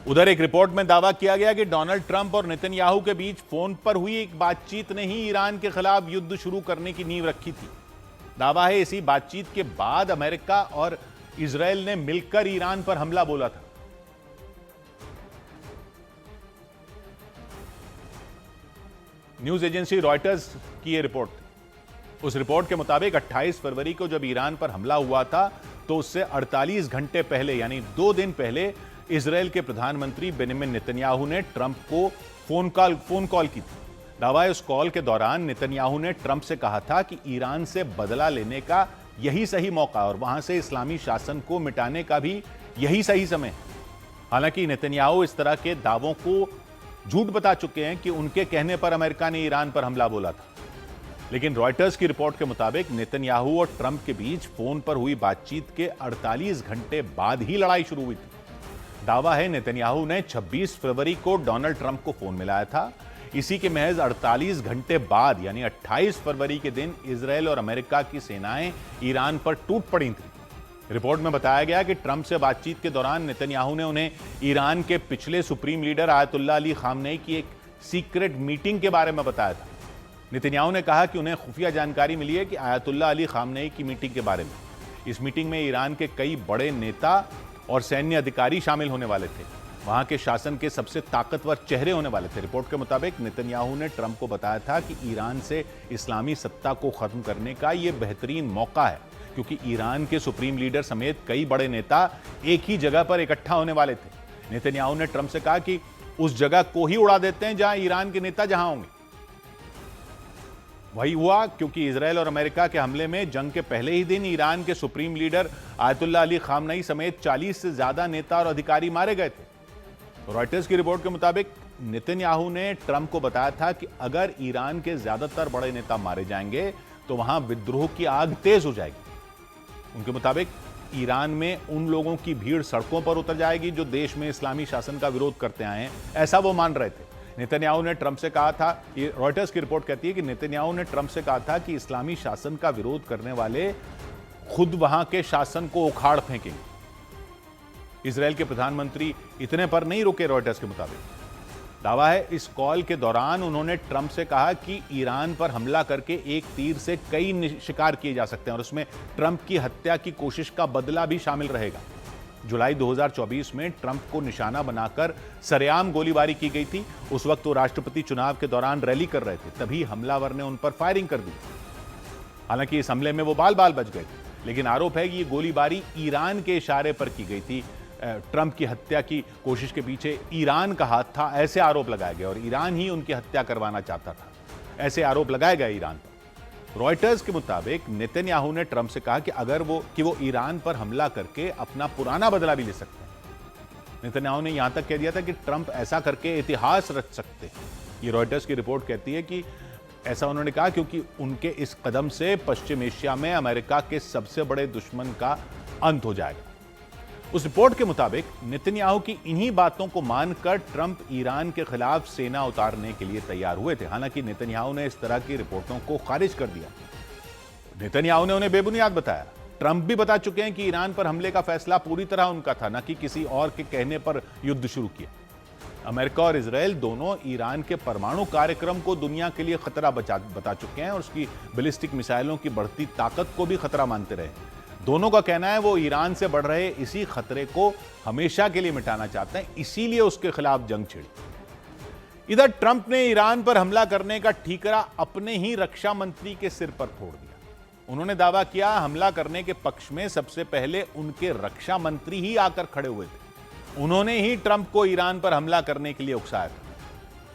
उधर एक रिपोर्ट में दावा किया गया कि डोनाल्ड ट्रंप और नेतन्याहू के बीच फोन पर हुई एक बातचीत ने ही ईरान के खिलाफ युद्ध शुरू करने की नींव रखी थी। दावा है इसी बातचीत के बाद अमेरिका और इजरायल ने मिलकर ईरान पर हमला बोला था। न्यूज एजेंसी रॉयटर्स की यह रिपोर्ट थी। उस रिपोर्ट के मुताबिक 28 फरवरी को जब ईरान पर हमला हुआ था तो उससे 48 घंटे पहले यानी 2 दिन पहले इजरायल के प्रधानमंत्री बेंजामिन नेतन्याहू ने ट्रंप को फोन कॉल की थी। दावा है उस कॉल के दौरान नेतन्याहू ने ट्रंप से कहा था कि ईरान से बदला लेने का यही सही मौका और वहां से इस्लामी शासन को मिटाने का भी यही सही समय है। हालांकि नेतन्याहू इस तरह के दावों को झूठ बता चुके हैं कि उनके कहने पर अमेरिका ने ईरान पर हमला बोला था। लेकिन रॉयटर्स की रिपोर्ट के मुताबिक नेतन्याहू और ट्रंप के बीच फोन पर हुई बातचीत के 48 घंटे बाद ही लड़ाई शुरू हुई थी। दावा है नेतन्याहू ने 26 फरवरी को डोनाल्ड ट्रंप को फोन मिलाया था। इसी के महज 48 घंटे बाद यानी 28 फरवरी के दिन इजरायल और अमेरिका की सेनाएं ईरान पर टूट पड़ी थी। रिपोर्ट में बताया गया कि ट्रंप से बातचीत के दौरान नेतन्याहू ने उन्हें ईरान के पिछले supreme leader Ayatollah Ali Khamenei की एक सीक्रेट मीटिंग के बारे में बताया था। नेतन्याहू ने कहा कि उन्हें खुफिया जानकारी मिली है कि आयतुल्लाह अली खामनेई की मीटिंग के बारे में। इस मीटिंग में ईरान के कई बड़े नेता और सैन्य अधिकारी शामिल होने वाले थे। वहां के शासन के सबसे ताकतवर चेहरे होने वाले थे। रिपोर्ट के मुताबिक नेतन्याहू ने ट्रंप को बताया था कि ईरान से इस्लामी सत्ता को खत्म करने का यह बेहतरीन मौका है क्योंकि ईरान के सुप्रीम लीडर समेत कई बड़े नेता एक ही जगह पर इकट्ठा होने वाले थे। नेतन्याहू ने ट्रंप से कहा कि उस जगह को ही उड़ा देते हैं जहां ईरान के नेता जहां होंगे। वही हुआ क्योंकि इजरायल और अमेरिका के हमले में जंग के पहले ही दिन ईरान के supreme leader Ayatollah Ali Khamenei समेत 40 से ज्यादा नेता और अधिकारी मारे गए थे। रॉयटर्स की रिपोर्ट के मुताबिक नेतन्याहू ने ट्रंप को बताया था कि अगर ईरान के ज्यादातर बड़े नेता मारे जाएंगे तो वहां विद्रोह की आग तेज हो जाएगी। उनके मुताबिक ईरान में उन लोगों की भीड़ सड़कों पर उतर जाएगी जो देश में इस्लामी शासन का विरोध करते आए हैं, ऐसा वो मान रहे थे। नेतन्याहू ने ट्रंप से कहा था, रॉयटर्स की रिपोर्ट कहती है कि नेतन्याहू ने ट्रंप से कहा था कि इस्लामी शासन का विरोध करने वाले खुद वहां के शासन को उखाड़ फेंकेंगे। इजरायल के प्रधानमंत्री इतने पर नहीं रुके। रॉयटर्स के मुताबिक दावा है इस कॉल के दौरान उन्होंने ट्रंप से कहा कि ईरान पर हमला करके एक तीर से कई शिकार किए जा सकते हैं और उसमें ट्रंप की हत्या की कोशिश का बदला भी शामिल रहेगा। जुलाई 2024 में ट्रंप को निशाना बनाकर सरेआम गोलीबारी की गई थी। उस वक्त वो राष्ट्रपति चुनाव के दौरान रैली कर रहे थे, तभी हमलावर ने उन पर फायरिंग कर दी। हालांकि इस हमले में वो बाल बाल बच गए थे, लेकिन आरोप है कि ये गोलीबारी ईरान के इशारे पर की गई थी। ट्रंप की हत्या की कोशिश के पीछे ईरान का हाथ था, ऐसे आरोप लगाए गए और ईरान ही उनकी हत्या करवाना चाहता था, ऐसे आरोप लगाए गए ईरान पर। रॉयटर्स के मुताबिक नेतन्याहू ने ट्रंप से कहा कि अगर वो ईरान पर हमला करके अपना पुराना बदला भी ले सकते हैं। नेतन्याहू ने यहां तक कह दिया था कि ट्रंप ऐसा करके इतिहास रच सकते हैं। ये रॉयटर्स की रिपोर्ट कहती है कि ऐसा उन्होंने कहा क्योंकि उनके इस कदम से पश्चिम एशिया में अमेरिका के सबसे बड़े दुश्मन का अंत हो जाएगा। उस रिपोर्ट के मुताबिक नेतन्याहू की इन्हीं बातों को मानकर ट्रंप ईरान के खिलाफ सेना उतारने के लिए तैयार हुए थे। हालांकि नेतन्याहू ने इस तरह की रिपोर्टों को खारिज कर दिया। नेतन्याहू ने उन्हें बेबुनियाद बताया। ट्रंप भी बता चुके हैं कि ईरान पर हमले का फैसला पूरी तरह उनका था, न कि किसी और के कहने पर युद्ध शुरू किया। अमेरिका और इजरायल दोनों ईरान के परमाणु कार्यक्रम को दुनिया के लिए खतरा बता चुके हैं और उसकी बैलिस्टिक मिसाइलों की बढ़ती ताकत को भी खतरा मानते रहे। दोनों का कहना है वो ईरान से बढ़ रहे इसी खतरे को हमेशा के लिए मिटाना चाहते हैं, इसीलिए उसके खिलाफ जंग छिड़ी। इधर ट्रंप ने ईरान पर हमला करने का ठीकरा अपने ही रक्षा मंत्री के सिर पर फोड़ दिया। उन्होंने दावा किया हमला करने के पक्ष में सबसे पहले उनके रक्षा मंत्री ही आकर खड़े हुए थे। उन्होंने ही ट्रंप को ईरान पर हमला करने के लिए उकसाया था।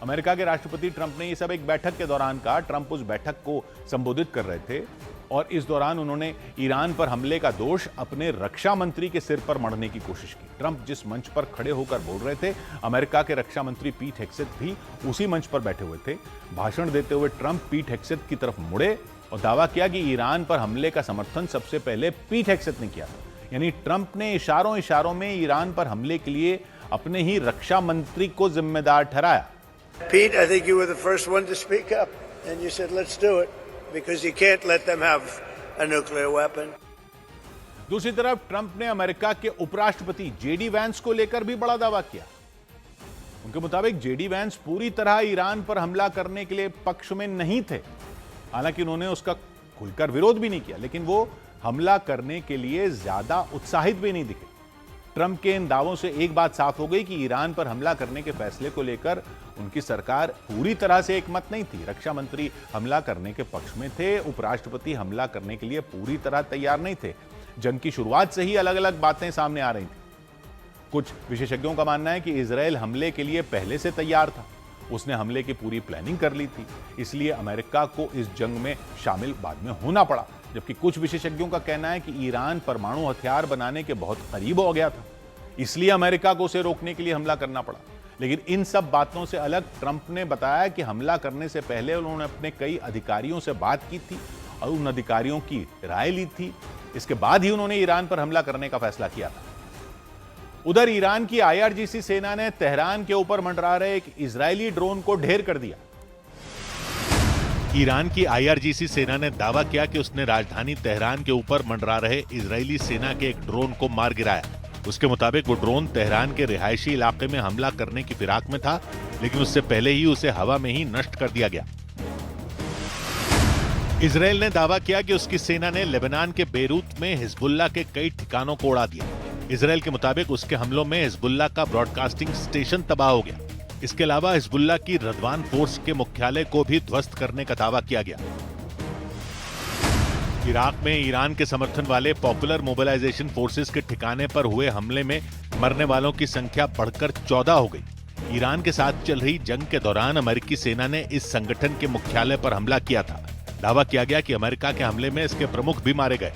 अमेरिका के राष्ट्रपति ट्रंप ने यह सब एक बैठक के दौरान कहा। ट्रंप उस बैठक को संबोधित कर रहे थे और इस दौरान उन्होंने ईरान पर हमले का दोष अपने रक्षा मंत्री के सिर पर मढ़ने की कोशिश की। ट्रंप जिस मंच पर खड़े होकर बोल रहे थे, अमेरिका के रक्षा मंत्री पीट हेग्सेथ भी उसी मंच पर बैठे हुए थे। भाषण देते हुए ट्रंप पीट हेग्सेथ की तरफ मुड़े और दावा किया कि ईरान पर हमले का समर्थन सबसे पहले पीट हेग्सेथ ने किया। यानी ट्रंप ने इशारों में ईरान पर हमले के लिए अपने ही रक्षा मंत्री को जिम्मेदार ठहराया। Pete, I think you were the first one to speak up, and you said, let's do it, because you can't let them have a nuclear weapon. दूसरी तरफ ट्रंप ने अमेरिका के उपराष्ट्रपति जेडी वैंस को लेकर भी बड़ा दावा किया। उनके मुताबिक जेडी वैंस पूरी तरह ईरान पर हमला करने के लिए पक्ष में नहीं थे। हालांकि उन्होंने उसका खुलकर विरोध भी नहीं किया, लेकिन वो हमला करने के लिए ज्यादा उत्साहित भी नहीं दिखे। ट्रंप के इन दावों से एक बात साफ हो गई कि ईरान पर हमला करने के फैसले को लेकर उनकी सरकार पूरी तरह से एकमत नहीं थी। रक्षा मंत्री हमला करने के पक्ष में थे, उपराष्ट्रपति हमला करने के लिए पूरी तरह तैयार नहीं थे। जंग की शुरुआत से ही अलग अलग बातें सामने आ रही थी। कुछ विशेषज्ञों का मानना है कि इजराइल हमले के लिए पहले से तैयार था, उसने हमले की पूरी प्लानिंग कर ली थी, इसलिए अमेरिका को इस जंग में शामिल बाद में होना पड़ा। जबकि कुछ विशेषज्ञों का कहना है कि ईरान परमाणु हथियार बनाने के बहुत करीब हो गया था, इसलिए अमेरिका को उसे रोकने के लिए हमला करना पड़ा। लेकिन इन सब बातों से अलग ट्रंप ने बताया कि हमला करने से पहले उन्होंने अपने कई अधिकारियों से बात की थी और उन अधिकारियों की राय ली थी। इसके बाद ही उन्होंने ईरान पर हमला करने का फैसला किया था। उधर ईरान की IRGC सेना ने तेहरान के ऊपर मंडरा रहे एक इजरायली ड्रोन को ढेर कर दिया। ईरान की IRGC सेना ने दावा किया कि उसने राजधानी तेहरान के ऊपर मंडरा रहे इजरायली सेना के एक ड्रोन को मार गिराया। उसके मुताबिक वो ड्रोन तेहरान के रिहायशी इलाके में हमला करने की फिराक में था, लेकिन उससे पहले ही उसे हवा में ही नष्ट कर दिया गया। इजरायल ने दावा किया कि उसकी सेना ने लेबनान के बेरूत में हिजबुल्लाह के कई ठिकानों को उड़ा दिया। इजरायल के मुताबिक उसके हमलों में हिजबुल्लाह का ब्रॉडकास्टिंग स्टेशन तबाह हो गया। इसके अलावा हिजबुल्लाह की रदवान फोर्स के मुख्यालय को भी ध्वस्त करने का दावा किया गया। इराक में ईरान के समर्थन वाले पॉपुलर मोबिलाइजेशन फोर्सेस के ठिकाने पर हुए हमले में मरने वालों की संख्या बढ़कर 14 हो गई। ईरान के साथ चल रही जंग के दौरान अमेरिकी सेना ने इस संगठन के मुख्यालय पर हमला किया था। दावा किया गया कि अमेरिका के हमले में इसके प्रमुख भी मारे गए।